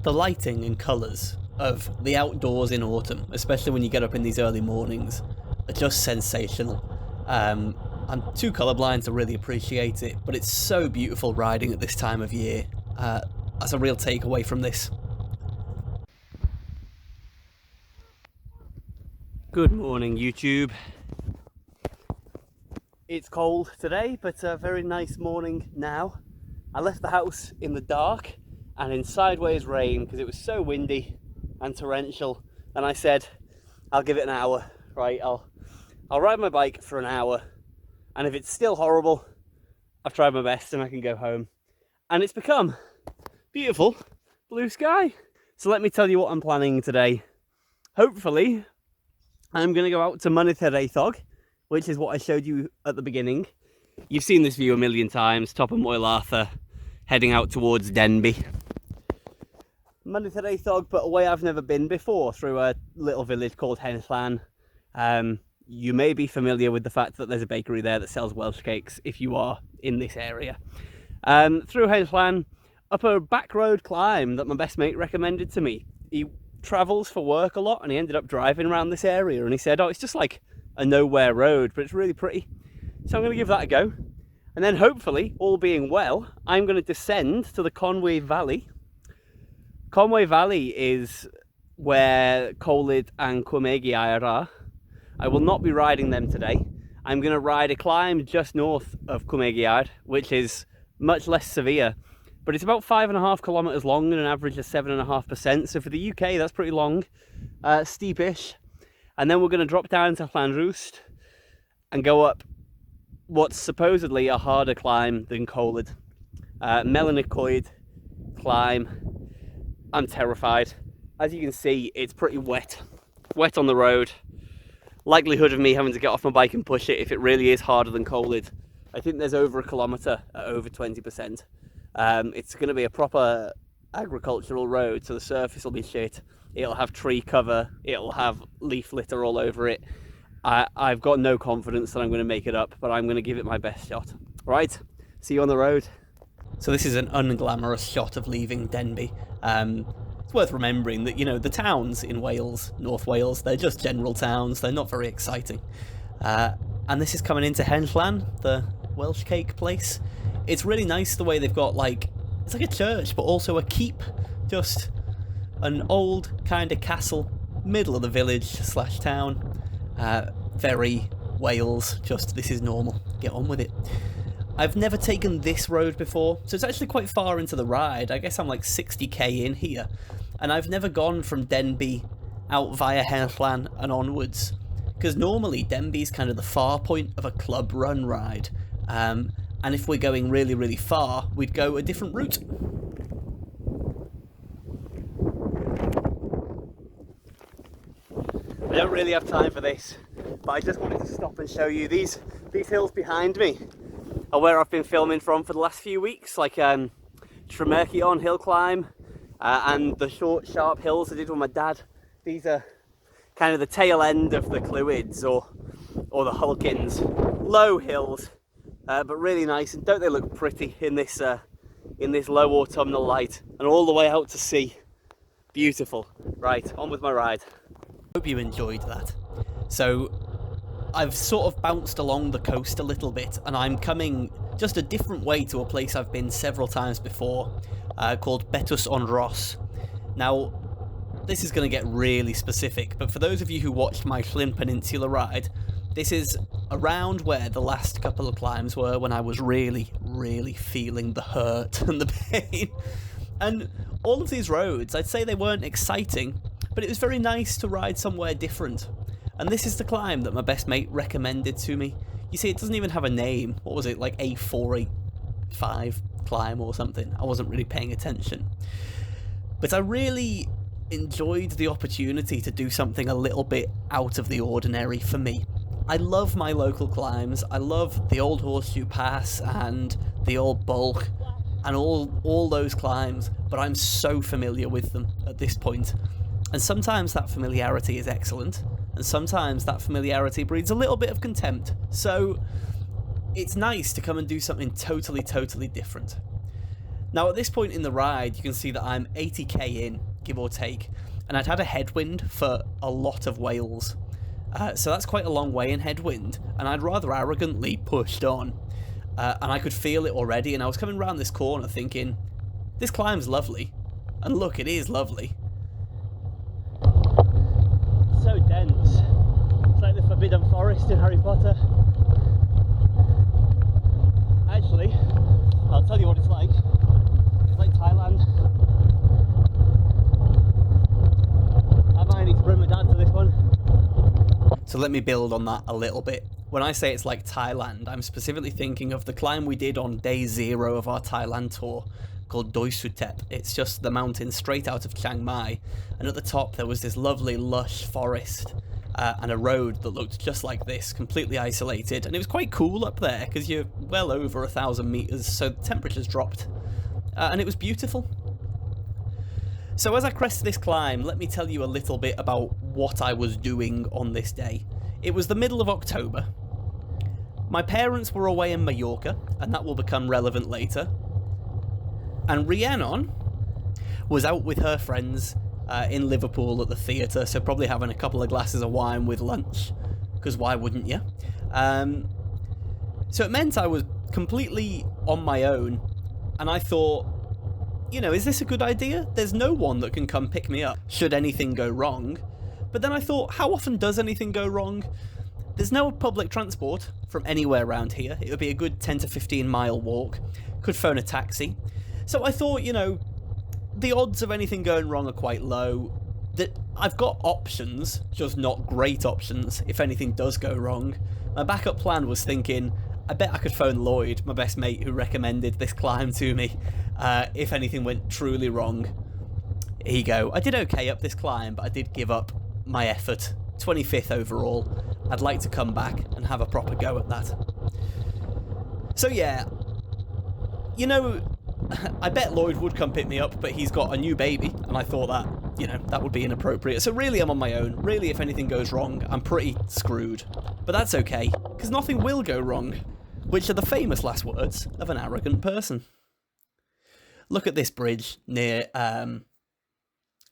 The lighting and colours of the outdoors in autumn, especially when you get up in these early mornings, are just sensational. I'm too colourblind to really appreciate it, but it's so beautiful riding at this time of year. That's a real takeaway from this. Good morning, YouTube. It's cold today, but a very nice morning now. I left the house in the dark and in sideways rain because it was so windy and torrential, and I said I'll give it an hour. Right, I'll ride my bike for an hour, and if it's still horrible, I've tried my best and I can go home. And it's become beautiful blue sky. So let me tell you what I'm planning today. Hopefully I'm going to go out to Melin-y-Coed, which is what I showed you at the beginning. You've seen this view a million times, top of Moel Arthur, heading out towards Denbigh. Melin-y-Coed, but a way I've never been before, through a little village called Henllan. You may be familiar with the fact that there's a bakery there that sells Welsh cakes if you are in this area. Through Henllan, up a back road climb that my best mate recommended to me. He travels for work a lot and he ended up driving around this area, and he said, oh, it's just like a nowhere road, but it's really pretty. So I'm going to give that a go. And then hopefully, all being well, I'm going to descend to the Conwy Valley. Conwy Valley is where Coed and Whinge are. I will not be riding them today. I'm going to ride a climb just north of Whinge, which is much less severe, but it's about 5.5 kilometers long and an average of 7.5%. So for the UK, that's pretty long, steepish. And then we're going to drop down to Llanrwst and go up what's supposedly a harder climb than Coed. Melin-y-Coed climb. I'm terrified. As you can see, it's pretty wet on the road. Likelihood of me having to get off my bike and push it if it really is harder than Coed. I think there's over a kilometre at over 20%. It's going to be a proper agricultural road, so the surface will be shit. It'll have tree cover, it'll have leaf litter all over it. I've got no confidence that I'm going to make it up, but I'm going to give it my best shot. Right, see you on the road. So this is an unglamorous shot of leaving Denbigh. It's worth remembering that, you know, the towns in Wales, North Wales, they're just general towns. They're not very exciting. And this is coming into Henllan, the Welsh cake place. It's really nice the way they've got, like, it's like a church, but also a keep. Just an old kind of castle, middle of the village / town. Very Wales, just this is normal. Get on with it. I've never taken this road before, so it's actually quite far into the ride. I guess I'm like 60k in here, and I've never gone from Denbigh out via Henllan and onwards, because normally Denbigh's kind of the far point of a club run ride, and if we're going really, really far, we'd go a different route. I don't really have time for this, but I just wanted to stop and show you these hills behind me are where I've been filming from for the last few weeks, like Tremerchion hill climb and the short sharp hills I did with my dad. These are kind of the tail end of the Clwyds or the Hulkins. Low hills, but really nice, and don't they look pretty in this low autumnal light and all the way out to sea. Beautiful. Right, on with my ride. Hope you enjoyed that. So I've sort of bounced along the coast a little bit, and I'm coming just a different way to a place I've been several times before, called Bwlch-y-Ddeufaen. Now, this is going to get really specific, but for those of you who watched my Llyn Peninsula ride, this is around where the last couple of climbs were when I was really, really feeling the hurt and the pain. And all of these roads, I'd say they weren't exciting, but it was very nice to ride somewhere different. And this is the climb that my best mate recommended to me. You see, it doesn't even have a name. What was it, like A485 climb or something? I wasn't really paying attention. But I really enjoyed the opportunity to do something a little bit out of the ordinary for me. I love my local climbs. I love the old Horseshoe Pass and the old Bwlch and all those climbs, but I'm so familiar with them at this point. And sometimes that familiarity is excellent, and sometimes that familiarity breeds a little bit of contempt. So it's nice to come and do something totally different. Now at this point in the ride, you can see that I'm 80k in, give or take, and I'd had a headwind for a lot of Wales. So that's quite a long way in headwind, and I'd rather arrogantly pushed on. And I could feel it already, and I was coming around this corner thinking, this climb's lovely. And look, it is lovely. So dense. It's like the Forbidden Forest in Harry Potter. Actually, I'll tell you what it's like. It's like Thailand. I might need to bring my dad to this one. So let me build on that a little bit. When I say it's like Thailand, I'm specifically thinking of the climb we did on day 0 of our Thailand tour, called Doi-Sutep. It's just the mountain straight out of Chiang Mai, and at the top there was this lovely lush forest and a road that looked just like this, completely isolated, and it was quite cool up there because you're well over 1,000 meters, so the temperatures dropped, and it was beautiful. So as I crest this climb, let me tell you a little bit about what I was doing on this day. It was the middle of October. My parents were away in Mallorca, and that will become relevant later. And Rhiannon was out with her friends in Liverpool at the theatre, so probably having a couple of glasses of wine with lunch, because why wouldn't you? So it meant I was completely on my own, and I thought, you know, is this a good idea? There's no one that can come pick me up should anything go wrong. But then I thought, how often does anything go wrong? There's no public transport from anywhere around here. It would be a good 10 to 15 mile walk. Could phone a taxi. So I thought, you know, the odds of anything going wrong are quite low. That I've got options, just not great options, if anything does go wrong. My backup plan was thinking, I bet I could phone Lloyd, my best mate who recommended this climb to me, if anything went truly wrong. Here you go. I did okay up this climb, but I did give up my effort. 25th overall. I'd like to come back and have a proper go at that. So yeah, you know, I bet Lloyd would come pick me up, but he's got a new baby, and I thought that, you know, that would be inappropriate. So really I'm on my own. Really, if anything goes wrong, I'm pretty screwed. But that's okay, because nothing will go wrong, which are the famous last words of an arrogant person. Look at this bridge near, I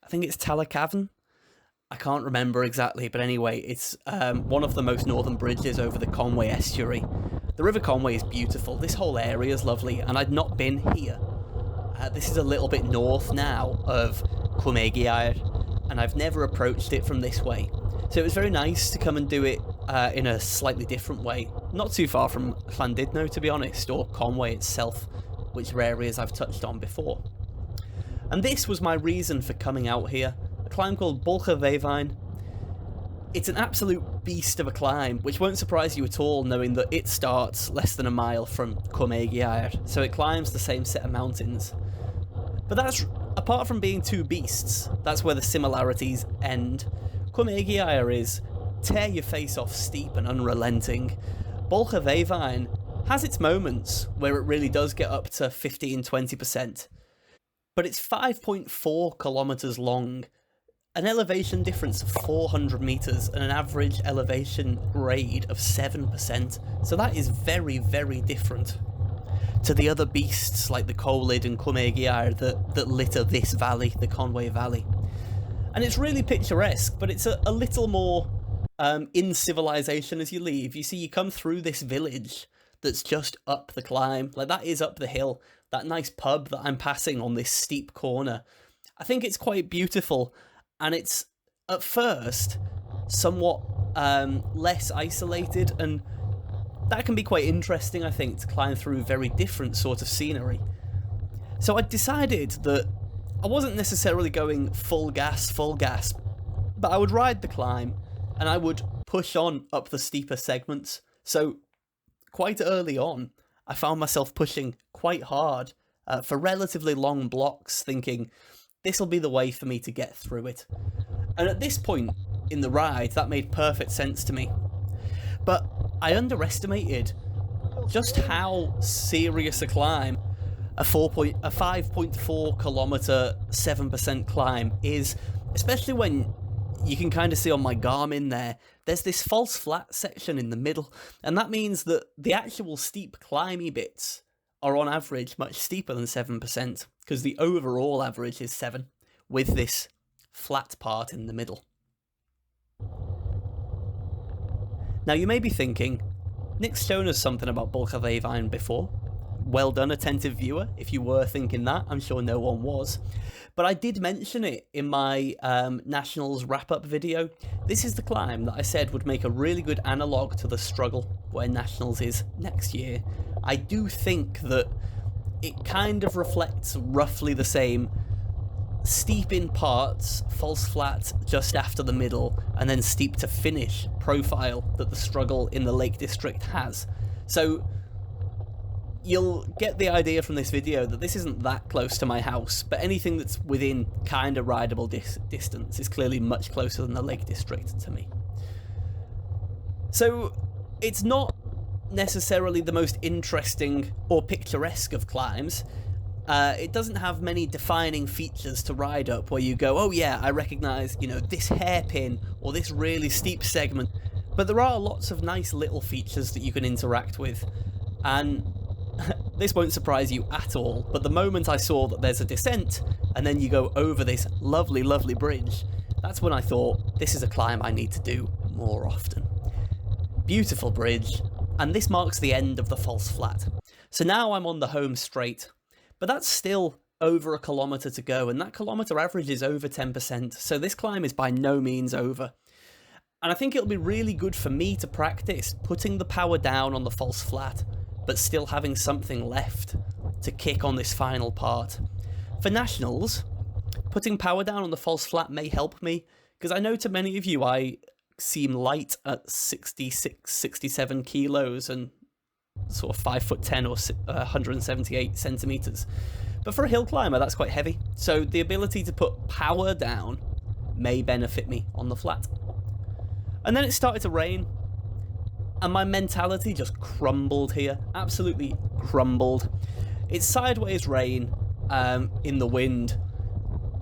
think it's Tal-y-Cafn. I can't remember exactly, but anyway, it's one of the most northern bridges over the Conwy estuary. The River Conwy is beautiful. This whole area is lovely, and I'd not been here. This is a little bit north now of Whinge, and I've never approached it from this way. So it was very nice to come and do it in a slightly different way. Not too far from Llandudno, to be honest, or Conwy itself, which are areas I've touched on before. And this was my reason for coming out here. A climb called Bwlch-y-Ddeufaen. It's an absolute beast of a climb, which won't surprise you at all knowing that it starts less than a mile from Whinge, so it climbs the same set of mountains. But apart from being two beasts, that's where the similarities end. Whinge is tear your face off steep and unrelenting. Bwlch-y-Ddeufaen has its moments where it really does get up to 15-20%. But it's 5.4 kilometres long, an elevation difference of 400 metres, and an average elevation grade of 7%. So that is very, very different to the other beasts like the Coed and Whinge that litter this valley, the Conwy Valley. And it's really picturesque, but it's a little more in civilization as you leave. You see, you come through this village that's just up the climb, like that is up the hill. That nice pub that I'm passing on this steep corner, I think it's quite beautiful, and it's at first somewhat less isolated, and that can be quite interesting, I think, to climb through very different sort of scenery. So I decided that I wasn't necessarily going full gas, but I would ride the climb and I would push on up the steeper segments. So quite early on, I found myself pushing quite hard for relatively long blocks, thinking this will be the way for me to get through it. And at this point in the ride, that made perfect sense to me. But I underestimated just how serious a climb a 5.4 kilometre 7% climb is, especially when you can kind of see on my Garmin there's this false flat section in the middle, and that means that the actual steep climby bits are on average much steeper than 7%, because the overall average is 7, with this flat part in the middle. Now you may be thinking, Nick's shown us something about Bwlch-y-Ddeufaen before. Well done, attentive viewer. If you were thinking that, I'm sure no one was. But I did mention it in my Nationals wrap-up video. This is the climb that I said would make a really good analogue to the struggle where Nationals is next year. I do think that it kind of reflects roughly the same steep in parts, false flat just after the middle, and then steep to finish profile that the struggle in the Lake District has. So you'll get the idea from this video that this isn't that close to my house, but anything that's within kind of rideable distance is clearly much closer than the Lake District to me. So it's not necessarily the most interesting or picturesque of climbs. It doesn't have many defining features to ride up where you go, oh yeah, I recognise, you know, this hairpin or this really steep segment. But there are lots of nice little features that you can interact with, and this won't surprise you at all, but the moment I saw that there's a descent and then you go over this lovely, lovely bridge, that's when I thought, this is a climb I need to do more often. Beautiful bridge, and this marks the end of the false flat. So now I'm on the home straight, but that's still over a kilometre to go, and that kilometre average is over 10%, so this climb is by no means over. And I think it'll be really good for me to practice putting the power down on the false flat, but still having something left to kick on this final part. For Nationals, putting power down on the false flat may help me, because I know to many of you I seem light at 66, 67 kilos and sort of 5'10" or 178 centimetres. But for a hill climber, that's quite heavy. So the ability to put power down may benefit me on the flat. And then it started to rain, and my mentality just crumbled here. Absolutely crumbled. It's sideways rain in the wind.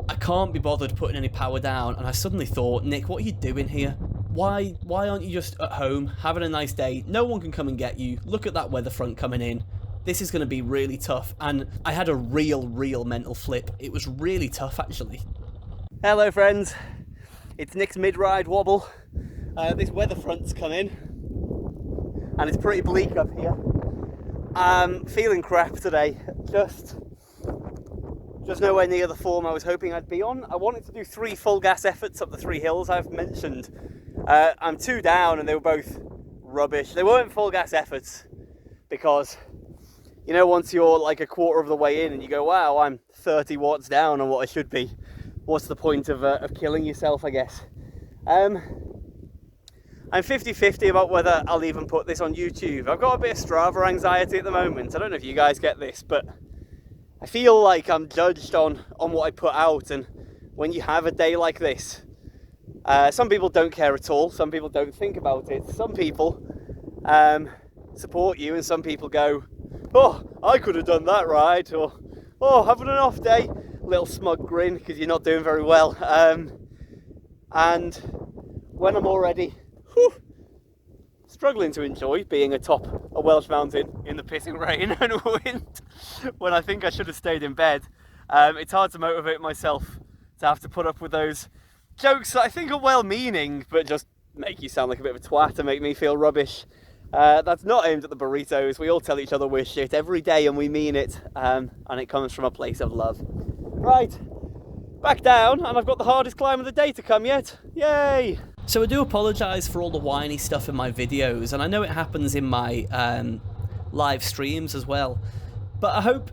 I can't be bothered putting any power down, and I suddenly thought, Nick, what are you doing here? Why aren't you just at home, having a nice day? No one can come and get you. Look at that weather front coming in. This is going to be really tough. And I had a real mental flip. It was really tough, actually. Hello friends, it's Nick's mid-ride wobble. This weather front's come in, and it's pretty bleak up here. I'm feeling crap today, just nowhere near the form I was hoping I'd be on. I wanted to do 3 full gas efforts up the 3 hills I've mentioned. I'm 2 down and they were both rubbish. They weren't full gas efforts because, you know, once you're like a quarter of the way in and you go, wow, I'm 30 watts down on what I should be, what's the point of killing yourself, I guess. I'm 50-50 about whether I'll even put this on YouTube. I've got a bit of Strava anxiety at the moment. I don't know if you guys get this, but I feel like I'm judged on what I put out. And when you have a day like this, some people don't care at all. Some people don't think about it. Some people support you, and some people go, oh, I could have done that ride, or oh, having an off day. Little smug grin because you're not doing very well. And when I'm already struggling to enjoy being atop a Welsh mountain in the pissing rain and wind when I think I should have stayed in bed, it's hard to motivate myself to have to put up with those jokes that I think are well-meaning but just make you sound like a bit of a twat and make me feel rubbish. That's not aimed at the burritos. We all tell each other we're shit every day and we mean it, and it comes from a place of love. Right, back down, and I've got the hardest climb of the day to come yet. Yay! So I do apologise for all the whiny stuff in my videos, and I know it happens in my live streams as well, but I hope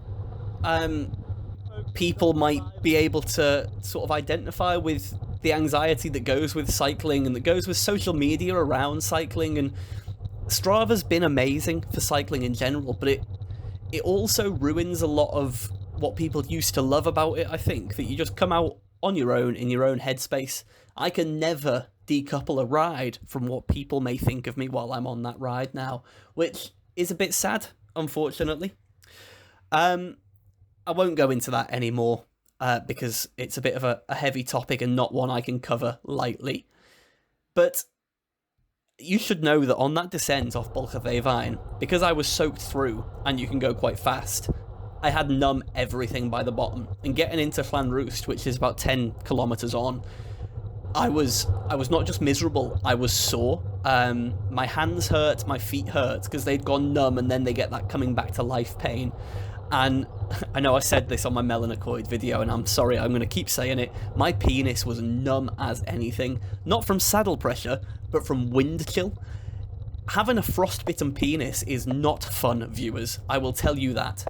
people might be able to sort of identify with the anxiety that goes with cycling and that goes with social media around cycling. And Strava's been amazing for cycling in general, but it also ruins a lot of what people used to love about it, I think, that you just come out on your own, in your own headspace. I can never decouple a ride from what people may think of me while I'm on that ride now, which is a bit sad, unfortunately. I won't go into that anymore because it's a bit of a heavy topic and not one I can cover lightly. But you should know that on that descent off Bwlch-y-Ddeufaen, because I was soaked through, and you can go quite fast, I had numb everything by the bottom. And getting into Llan Rwst, which is about 10 kilometers on, I was not just miserable, I was sore. My hands hurt, my feet hurt, because they'd gone numb, and then they get that coming back to life pain. And I know I said this on my Melin-y-Coed video, and I'm sorry, I'm going to keep saying it. My penis was numb as anything. Not from saddle pressure, but from wind chill. Having a frostbitten penis is not fun, viewers. I will tell you that.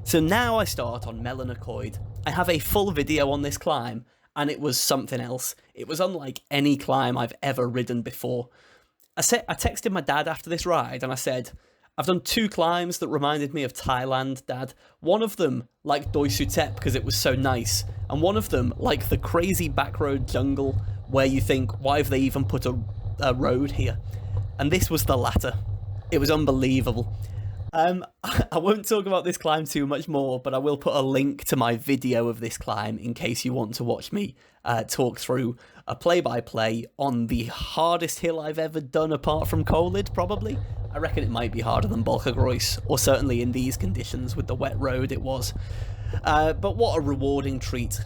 So now I start on Melin-y-Coed. I have a full video on this climb, and it was something else. It was unlike any climb I've ever ridden before. I texted my dad after this ride, and I said, I've done 2 climbs that reminded me of Thailand, Dad. One of them, like Doi-Sutep, because it was so nice. And one of them, like the crazy backroad jungle, where you think, why have they even put a road here? And this was the latter. It was unbelievable. I won't talk about this climb too much more, but I will put a link to my video of this climb in case you want to watch me talk through a play-by-play on the hardest hill I've ever done apart from Coed, probably. I reckon it might be harder than Bwlch-y-Ddeufaen, or certainly in these conditions with the wet road it was. But what a rewarding treat.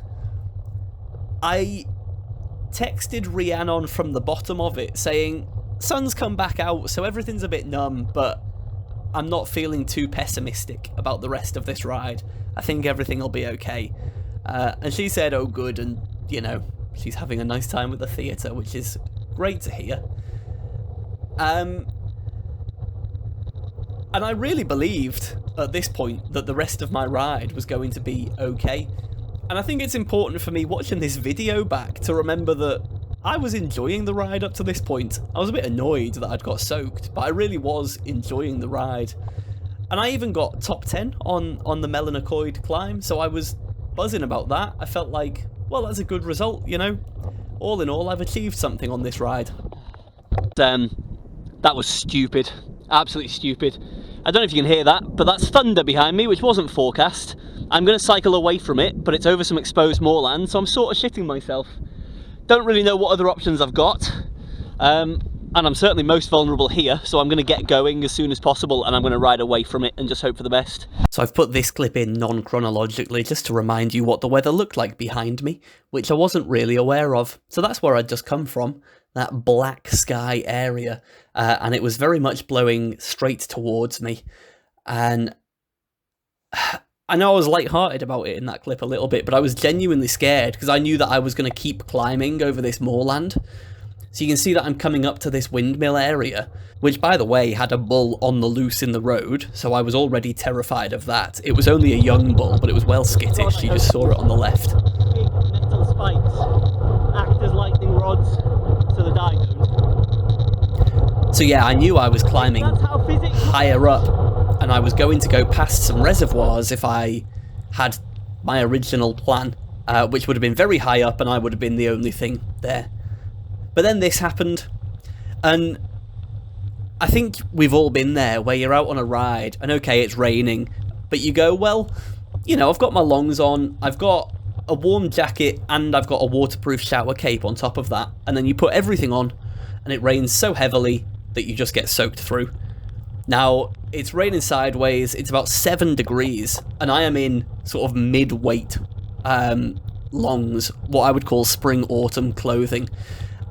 I texted Rhiannon from the bottom of it saying, sun's come back out, so everything's a bit numb, but I'm not feeling too pessimistic about the rest of this ride. I think everything will be okay. And she said, oh good, and, you know, she's having a nice time at the theatre, which is great to hear. And I really believed at this point that the rest of my ride was going to be okay. And I think it's important for me watching this video back to remember that I was enjoying the ride up to this point. I was a bit annoyed that I'd got soaked, but I really was enjoying the ride. And I even got top 10 on the Melin-y-Coed climb, so I was buzzing about that. I felt like, well, that's a good result, you know? All in all, I've achieved something on this ride. That was stupid. Absolutely stupid. I don't know if you can hear that, but that's thunder behind me, which wasn't forecast. I'm going to cycle away from it, but it's over some exposed moorland, so I'm sort of shitting myself. Don't really know what other options I've got, and I'm certainly most vulnerable here, so I'm going to get going as soon as possible, and I'm going to ride away from it and just hope for the best. So I've put this clip in non-chronologically just to remind you what the weather looked like behind me, which I wasn't really aware of. So that's where I'd just come from, that black sky area, and it was very much blowing straight towards me. And I know I was lighthearted about it in that clip a little bit, but I was genuinely scared because I knew that I was going to keep climbing over this moorland. So you can see that I'm coming up to this windmill area, which, by the way, had a bull on the loose in the road, so I was already terrified of that. It was only a young bull, but it was well skittish. You just saw it on the left. Big metal spikes act as lightning rods to the diamond. So yeah, I knew I was climbing higher up, and I was going to go past some reservoirs if I had my original plan, which would have been very high up, and I would have been the only thing there. But then this happened, and I think we've all been there, where you're out on a ride, and okay, it's raining, but you go, well, you know, I've got my longs on, I've got a warm jacket, and I've got a waterproof shower cape on top of that, and then you put everything on, and it rains so heavily that you just get soaked through. Now, it's raining sideways, it's about 7 degrees, and I am in sort of mid-weight longs, what I would call spring-autumn clothing.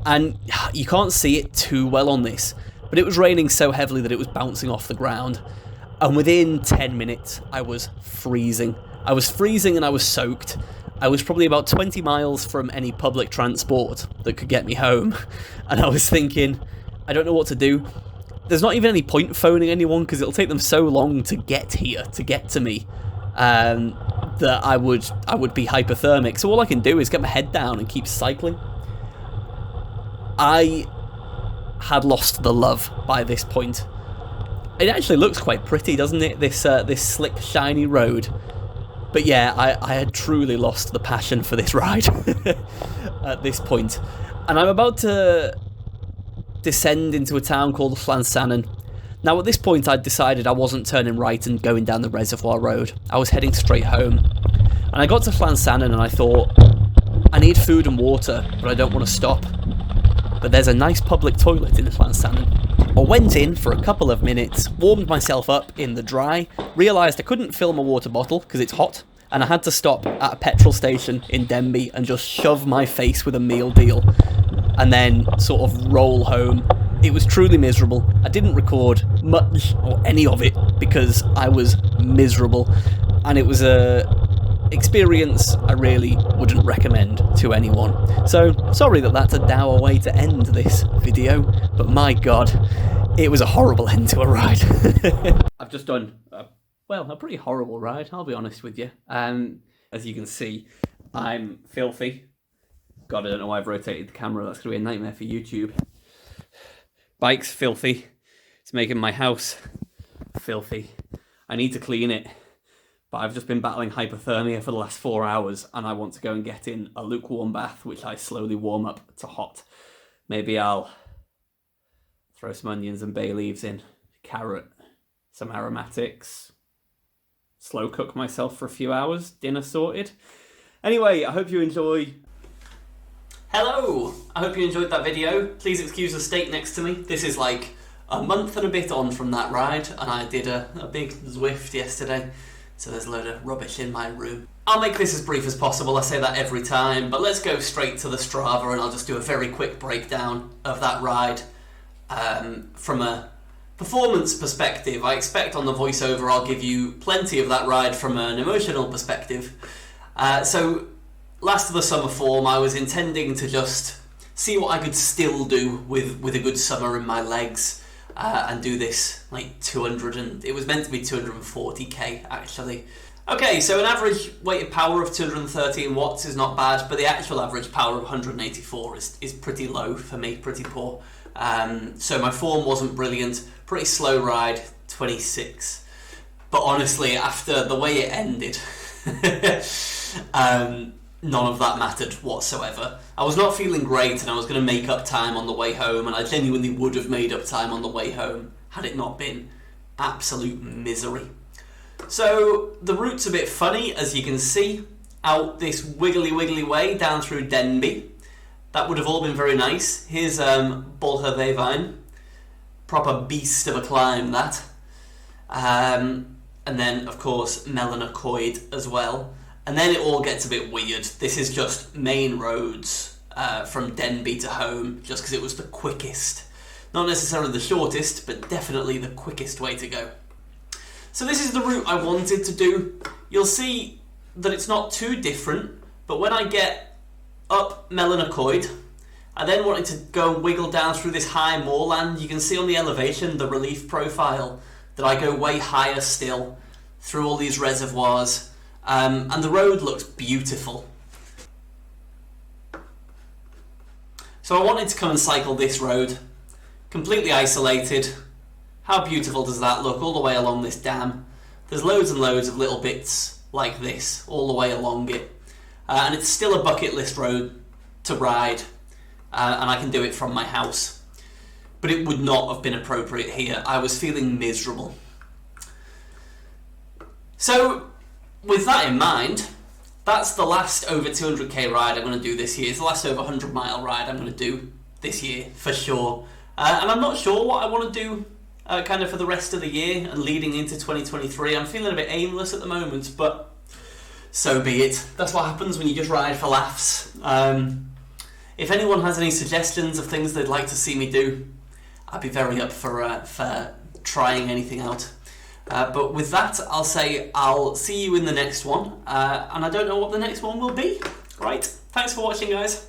And you can't see it too well on this, but it was raining so heavily that it was bouncing off the ground. And within 10 minutes, I was freezing. I was freezing and I was soaked. I was probably about 20 miles from any public transport that could get me home. And I was thinking, I don't know what to do. There's not even any point phoning anyone because it'll take them so long to get here, to get to me, that I would be hypothermic. So all I can do is get my head down and keep cycling. I had lost the love by this point. It actually looks quite pretty, doesn't it? This slick, shiny road. But yeah, I had truly lost the passion for this ride at this point. And I'm about to descend into a town called Llansannan. Now at this point I'd decided I wasn't turning right and going down the reservoir road. I was heading straight home. And I got to Llansannan and I thought, I need food and water, but I don't want to stop. but there's a nice public toilet in Llansannon. I went in for a couple of minutes, warmed myself up in the dry, realised I couldn't fill my water bottle because it's hot, and I had to stop at a petrol station in Denbigh and just shove my face with a meal deal, and then sort of roll home. It was truly miserable. I didn't record much or any of it because I was miserable, and it was a experience I really wouldn't recommend to anyone. So, sorry that that's a dour way to end this video, but my god, it was a horrible end to a ride. I've just done, a pretty horrible ride, I'll be honest with you. As you can see, I'm filthy. God, I don't know why I've rotated the camera, that's going to be a nightmare for YouTube. Bike's filthy. It's making my house filthy. I need to clean it. But I've just been battling hypothermia for the last 4 hours, and I want to go and get in a lukewarm bath, which I slowly warm up to hot. Maybe I'll throw some onions and bay leaves in, carrot, some aromatics, slow cook myself for a few hours, dinner sorted. Anyway, I hope you enjoy. Hello! I hope you enjoyed that video. Please excuse the steak next to me. This is like a month and a bit on from that ride, and I did a big Zwift yesterday. So there's a load of rubbish in my room. I'll make this as brief as possible, I say that every time, but let's go straight to the Strava and I'll just do a very quick breakdown of that ride. From a performance perspective, I expect on the voiceover I'll give you plenty of that ride from an emotional perspective. So last of the summer form, I was intending to just see what I could still do with a good summer in my legs. And do this like it was meant to be 240k actually. Okay, so an average weighted power of 213 watts is not bad, but the actual average power of 184 is pretty low for me, pretty poor. So my form wasn't brilliant, pretty slow ride, 26. But honestly, after the way it ended, none of that mattered whatsoever. I was not feeling great and I was going to make up time on the way home, and I genuinely would have made up time on the way home had it not been absolute misery. So the route's a bit funny, as you can see, out this wiggly way down through Denbigh. That would have all been very nice. Here's Bwlch-y-Ddeufaen, proper beast of a climb that. And then of course Melin-y-Coed as well. And then it all gets a bit weird. This is just main roads from Denbigh to home, just because it was the quickest. Not necessarily the shortest, but definitely the quickest way to go. So this is the route I wanted to do. You'll see that it's not too different, but when I get up Melin-y-Coed, I then wanted to go and wiggle down through this high moorland. You can see on the elevation, the relief profile, that I go way higher still, through all these reservoirs. And the road looks beautiful. So I wanted to come and cycle this road, completely isolated. How beautiful does that look, all the way along this dam? There's loads and loads of little bits like this, all the way along it. And it's still a bucket list road to ride, and I can do it from my house. But it would not have been appropriate here. I was feeling miserable. So, with that in mind, that's the last over 200k ride I'm going to do this year. It's the last over 100 mile ride I'm going to do this year, for sure. And I'm not sure what I want to do kind of for the rest of the year and leading into 2023. I'm feeling a bit aimless at the moment, but so be it. That's what happens when you just ride for laughs. If anyone has any suggestions of things they'd like to see me do, I'd be very up for trying anything out. But with that, I'll say I'll see you in the next one, and I don't know what the next one will be. Right, thanks for watching, guys.